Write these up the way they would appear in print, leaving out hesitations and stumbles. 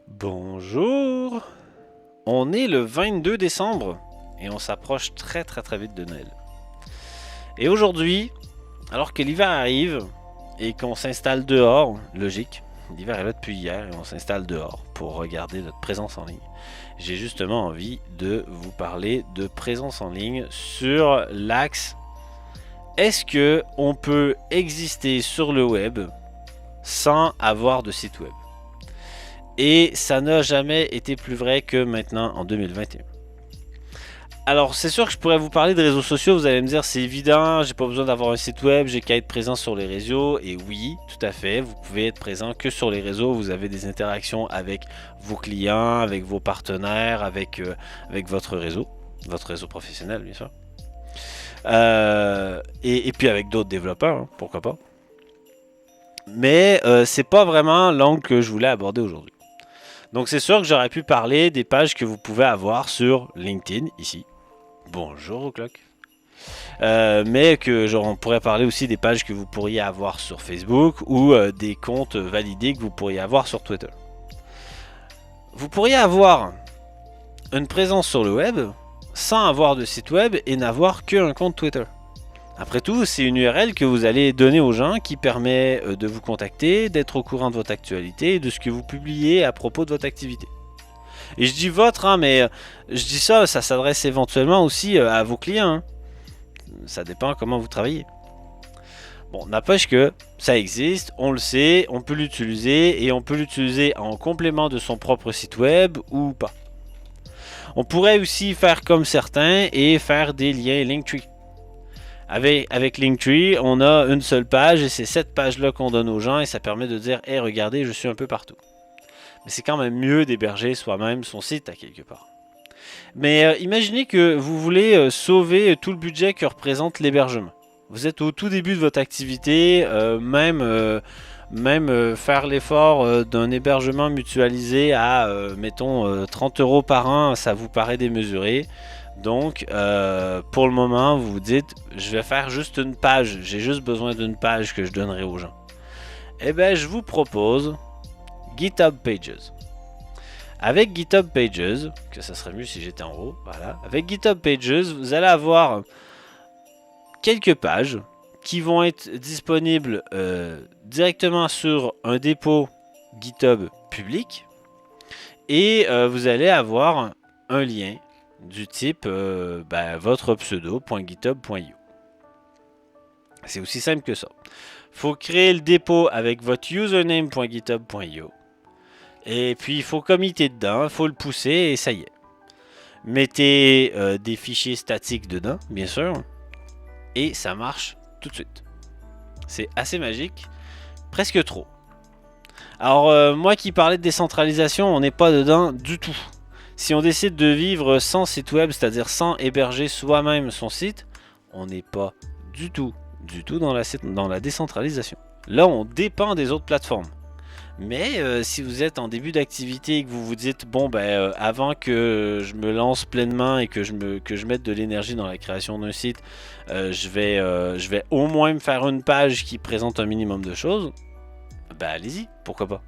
Bonjour! On est le 22 décembre et on s'approche très vite de Noël. Et aujourd'hui, alors que l'hiver arrive et qu'on s'installe dehors, logique, l'hiver est là depuis hier et on s'installe dehors pour regarder notre présence en ligne. J'ai justement envie de vous parler de présence en ligne sur l'axe est-ce que on peut exister sur le web sans avoir de site web? Et ça n'a jamais été plus vrai que maintenant en 2021. Alors c'est sûr que je pourrais vous parler de réseaux sociaux, vous allez me dire c'est évident, j'ai pas besoin d'avoir un site web, j'ai qu'à être présent sur les réseaux. Et oui, tout à fait, vous pouvez être présent que sur les réseaux, vous avez des interactions avec vos clients, avec vos partenaires, avec votre réseau professionnel bien sûr. Et puis avec d'autres développeurs, hein, pourquoi pas. Mais c'est pas vraiment l'angle que je voulais aborder aujourd'hui. Donc c'est sûr que j'aurais pu parler des pages que vous pouvez avoir sur LinkedIn, ici. Bonjour au clock. Mais que genre, on pourrait parler aussi des pages que vous pourriez avoir sur Facebook ou des comptes validés que vous pourriez avoir sur Twitter. Vous pourriez avoir une présence sur le web sans avoir de site web et n'avoir qu'un compte Twitter. Après tout, c'est une URL que vous allez donner aux gens qui permet de vous contacter, d'être au courant de votre actualité et de ce que vous publiez à propos de votre activité. Et je dis votre, hein, mais je dis ça s'adresse éventuellement aussi à vos clients. Hein. Ça dépend comment vous travaillez. Bon, n'empêche que ça existe, on le sait, on peut l'utiliser et on peut l'utiliser en complément de son propre site web ou pas. On pourrait aussi faire comme certains et faire des liens Linktree. Avec Linktree, on a une seule page et c'est cette page-là qu'on donne aux gens et ça permet de dire « Hey, regardez, je suis un peu partout ». Mais c'est quand même mieux d'héberger soi-même son site à quelque part. Mais imaginez que vous voulez sauver tout le budget que représente l'hébergement. Vous êtes au tout début de votre activité, même faire l'effort d'un hébergement mutualisé à, mettons, 30 € par an, ça vous paraît démesuré. Donc, pour le moment, vous vous dites, je vais faire juste une page. J'ai juste besoin d'une page que je donnerai aux gens. Eh bien, je vous propose GitHub Pages. Avec GitHub Pages, que ça serait mieux si j'étais en haut, voilà. Avec GitHub Pages, vous allez avoir quelques pages qui vont être disponibles directement sur un dépôt GitHub public. Et vous allez avoir un lien du type votre pseudo.github.io. C'est aussi simple que ça. Il faut créer le dépôt avec votre username.github.io. Et puis il faut committer dedans, il faut le pousser et ça y est. Mettez des fichiers statiques dedans, bien sûr. Et ça marche tout de suite. C'est assez magique, presque trop. Alors moi qui parlais de décentralisation, on n'est pas dedans du tout. Si on décide de vivre sans site web, c'est-à-dire sans héberger soi-même son site, on n'est pas du tout dans la décentralisation. Là, on dépend des autres plateformes. Mais si vous êtes en début d'activité et que vous vous dites, bon, avant que je me lance pleinement et que je mette de l'énergie dans la création d'un site, je vais au moins me faire une page qui présente un minimum de choses, allez-y, pourquoi pas.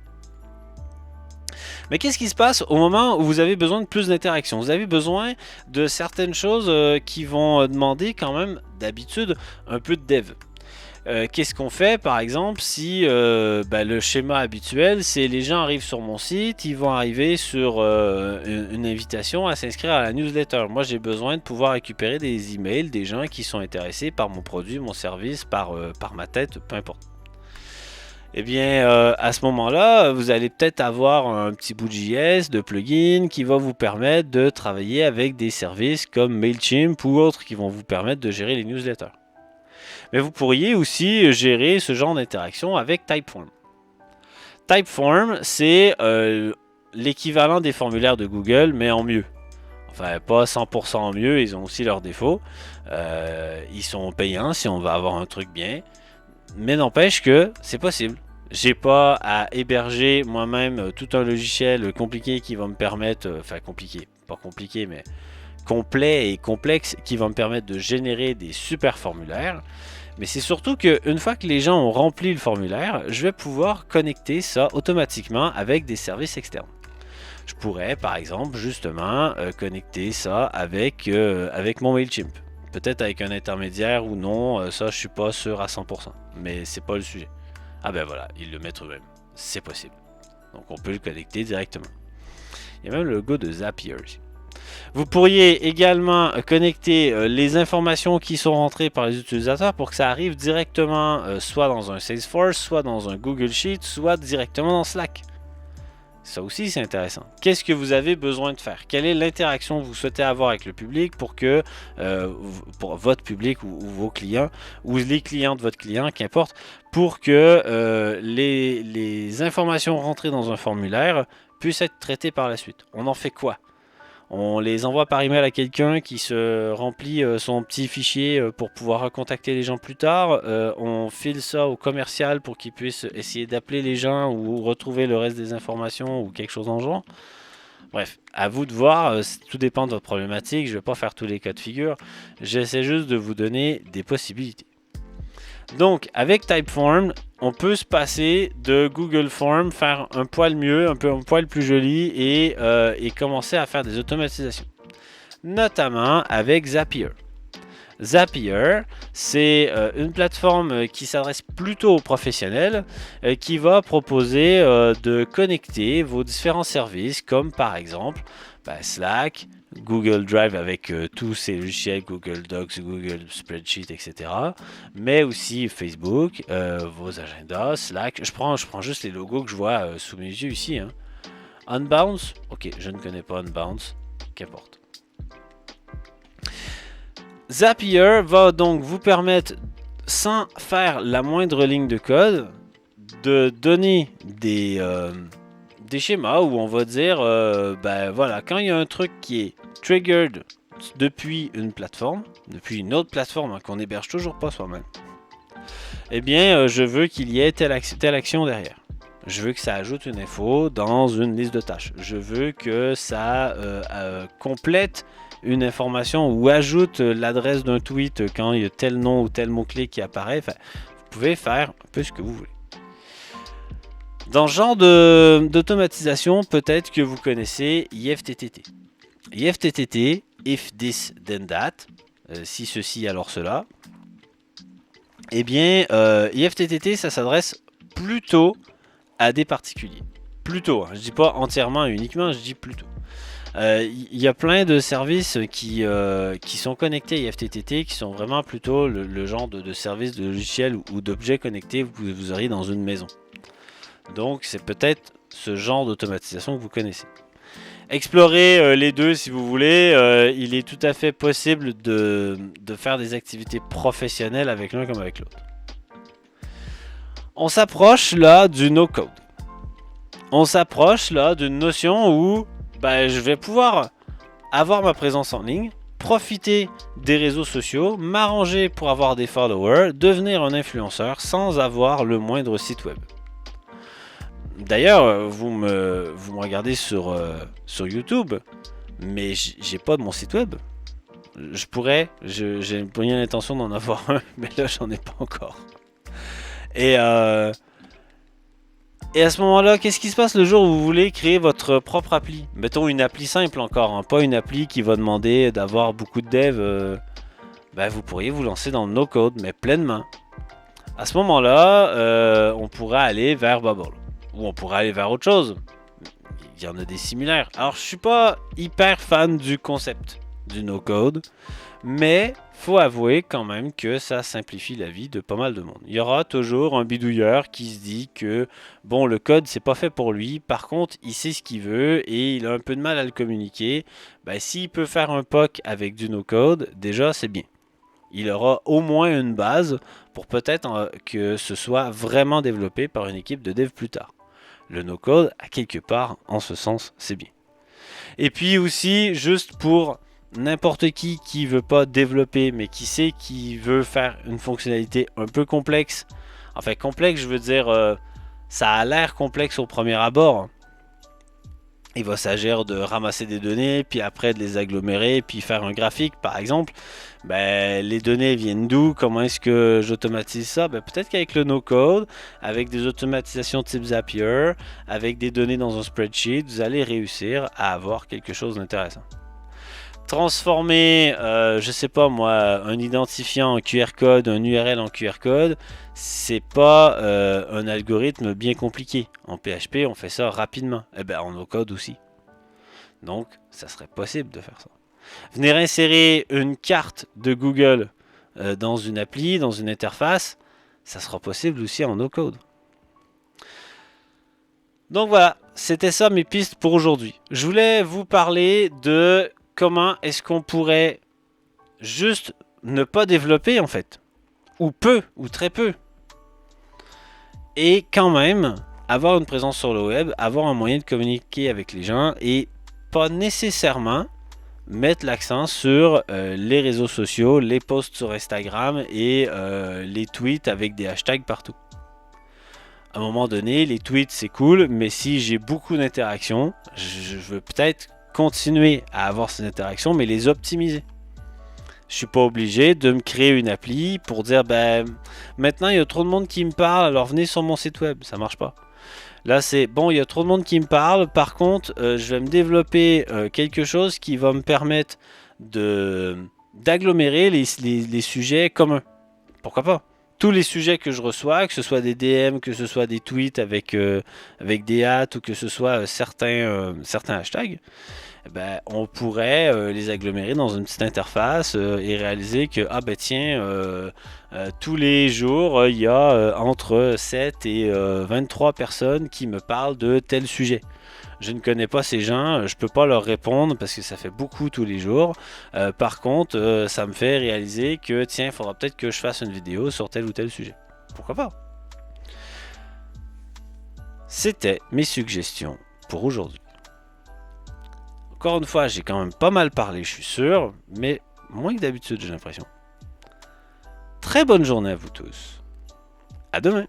Mais qu'est-ce qui se passe au moment où vous avez besoin de plus d'interaction? Vous avez besoin de certaines choses qui vont demander quand même d'habitude un peu de dev. Qu'est-ce qu'on fait par exemple si le schéma habituel c'est les gens arrivent sur mon site, ils vont arriver sur une invitation à s'inscrire à la newsletter. Moi j'ai besoin de pouvoir récupérer des emails des gens qui sont intéressés par mon produit, mon service, par ma tête, peu importe. Eh bien, à ce moment-là, vous allez peut-être avoir un petit bout de JS, de plugin qui va vous permettre de travailler avec des services comme Mailchimp ou autres qui vont vous permettre de gérer les newsletters. Mais vous pourriez aussi gérer ce genre d'interaction avec Typeform. Typeform, c'est l'équivalent des formulaires de Google, mais en mieux. Enfin, pas 100% en mieux, ils ont aussi leurs défauts. Ils sont payants si on va avoir un truc bien. Mais n'empêche que c'est possible. J'ai pas à héberger moi-même tout un logiciel compliqué qui va me permettre, pas compliqué, mais complet et complexe, qui va me permettre de générer des super formulaires. Mais c'est surtout qu'une fois que les gens ont rempli le formulaire, je vais pouvoir connecter ça automatiquement avec des services externes. Je pourrais par exemple justement connecter ça avec mon Mailchimp. Peut-être avec un intermédiaire ou non, ça je suis pas sûr à 100%, mais c'est pas le sujet. Ah ben voilà, ils le mettent eux-mêmes, c'est possible. Donc on peut le connecter directement. Il y a même le logo de Zapier ici. Vous pourriez également connecter les informations qui sont rentrées par les utilisateurs pour que ça arrive directement soit dans un Salesforce, soit dans un Google Sheet, soit directement dans Slack. Ça aussi c'est intéressant. Qu'est-ce que vous avez besoin de faire? Quelle est l'interaction que vous souhaitez avoir avec le public pour que pour votre public ou vos clients ou les clients de votre client, qu'importe, pour que les informations rentrées dans un formulaire puissent être traitées par la suite? On en fait quoi? On les envoie par email à quelqu'un qui se remplit son petit fichier pour pouvoir contacter les gens plus tard. On file ça au commercial pour qu'il puisse essayer d'appeler les gens ou retrouver le reste des informations ou quelque chose dans le genre. Bref, à vous de voir, tout dépend de votre problématique. Je ne vais pas faire tous les cas de figure. J'essaie juste de vous donner des possibilités. Donc, avec Typeform, on peut se passer de Google Form, faire un poil mieux, un poil plus joli et commencer à faire des automatisations. Notamment avec Zapier. Zapier, c'est une plateforme qui s'adresse plutôt aux professionnels, qui va proposer de connecter vos différents services, comme par exemple Slack, Google Drive avec tous ces logiciels, Google Docs, Google Spreadsheet, etc. Mais aussi Facebook, vos agendas, Slack. Je prends juste les logos que je vois sous mes yeux ici. Hein. Unbounce, ok, je ne connais pas Unbounce, qu'importe. Zapier va donc vous permettre, sans faire la moindre ligne de code, de donner des schémas où on va dire, voilà, quand il y a un truc qui est triggered depuis une plateforme, depuis une autre plateforme hein, qu'on n'héberge toujours pas soi-même, eh bien, je veux qu'il y ait telle action derrière. Je veux que ça ajoute une info dans une liste de tâches. Je veux que ça complète une information ou ajoute l'adresse d'un tweet quand il y a tel nom ou tel mot-clé qui apparaît. Enfin, vous pouvez faire un peu ce que vous voulez. Dans ce genre d'automatisation, peut-être que vous connaissez IFTTT. IFTTT, if this then that, si ceci alors cela. Eh bien, IFTTT, ça s'adresse plutôt à des particuliers. Plutôt, hein, je dis pas entièrement et uniquement, je dis plutôt. Il y a plein de services qui sont connectés à IFTTT, qui sont vraiment plutôt le genre de services de logiciels ou d'objets connectés que vous auriez dans une maison. Donc c'est peut-être ce genre d'automatisation que vous connaissez. Explorez les deux si vous voulez. Il est tout à fait possible de faire des activités professionnelles avec l'un comme avec l'autre. On s'approche là du no-code. On s'approche là d'une notion où je vais pouvoir avoir ma présence en ligne, profiter des réseaux sociaux, m'arranger pour avoir des followers, devenir un influenceur sans avoir le moindre site web. D'ailleurs, vous me regardez sur YouTube, mais j'ai pas de mon site web. J'ai bien l'intention d'en avoir un, mais là j'en ai pas encore. Et à ce moment-là, qu'est-ce qui se passe le jour où vous voulez créer votre propre appli? Mettons une appli simple encore, hein, pas une appli qui va demander d'avoir beaucoup de dev. Vous pourriez vous lancer dans le no-code, mais pleinement. À ce moment-là, on pourrait aller vers Bubble. Ou on pourrait aller vers autre chose. Il y en a des similaires. Alors, je suis pas hyper fan du concept du no-code, mais faut avouer quand même que ça simplifie la vie de pas mal de monde. Il y aura toujours un bidouilleur qui se dit que bon, le code c'est pas fait pour lui, par contre il sait ce qu'il veut et il a un peu de mal à le communiquer. S'il peut faire un POC avec du no-code, déjà c'est bien. Il aura au moins une base pour peut-être que ce soit vraiment développé par une équipe de dev plus tard. Le no-code, à quelque part, en ce sens, c'est bien. Et puis aussi, juste pour n'importe qui veut pas développer, mais qui sait qu'il veut faire une fonctionnalité un peu complexe. Enfin, complexe, je veux dire, ça a l'air complexe au premier abord. Il va s'agir de ramasser des données, puis après de les agglomérer, puis faire un graphique, par exemple. Ben, les données viennent d'où? Comment est-ce que j'automatise ça? Ben, peut-être qu'avec le no-code, avec des automatisations type Zapier, avec des données dans un spreadsheet, vous allez réussir à avoir quelque chose d'intéressant. Transformer, je sais pas moi, un identifiant en QR code, un URL en QR code, c'est pas un algorithme bien compliqué. En PHP, on fait ça rapidement. Et ben en no-code aussi. Donc, ça serait possible de faire ça. Venir insérer une carte de Google dans une appli, dans une interface, ça sera possible aussi en no-code. Donc voilà, c'était ça mes pistes pour aujourd'hui. Je voulais vous parler de comment est-ce qu'on pourrait juste ne pas développer en fait, ou peu, ou très peu, et quand même avoir une présence sur le web, avoir un moyen de communiquer avec les gens et pas nécessairement mettre l'accent sur les réseaux sociaux, les posts sur Instagram et les tweets avec des hashtags partout. À un moment donné, les tweets c'est cool, mais si j'ai beaucoup d'interactions, je veux peut-être continuer à avoir ces interactions, mais les optimiser. Je suis pas obligé de me créer une appli pour dire ben maintenant il y a trop de monde qui me parle, alors venez sur mon site web. Ça marche pas. Là c'est bon, il y a trop de monde qui me parle. Par contre, je vais me développer quelque chose qui va me permettre d'agglomérer les sujets communs. Pourquoi pas? Tous les sujets que je reçois, que ce soit des DM, que ce soit des tweets avec des hâtes ou que ce soit certains hashtags, ben, on pourrait les agglomérer dans une petite interface et réaliser que ah ben tiens tous les jours il y a entre 7 et 23 personnes qui me parlent de tel sujet. Je ne connais pas ces gens, je peux pas leur répondre parce que ça fait beaucoup tous les jours. Par contre, ça me fait réaliser que tiens, il faudra peut-être que je fasse une vidéo sur tel ou tel sujet. Pourquoi pas? C'était mes suggestions pour aujourd'hui. Encore une fois, j'ai quand même pas mal parlé, je suis sûr, mais moins que d'habitude, j'ai l'impression. Très bonne journée à vous tous. À demain.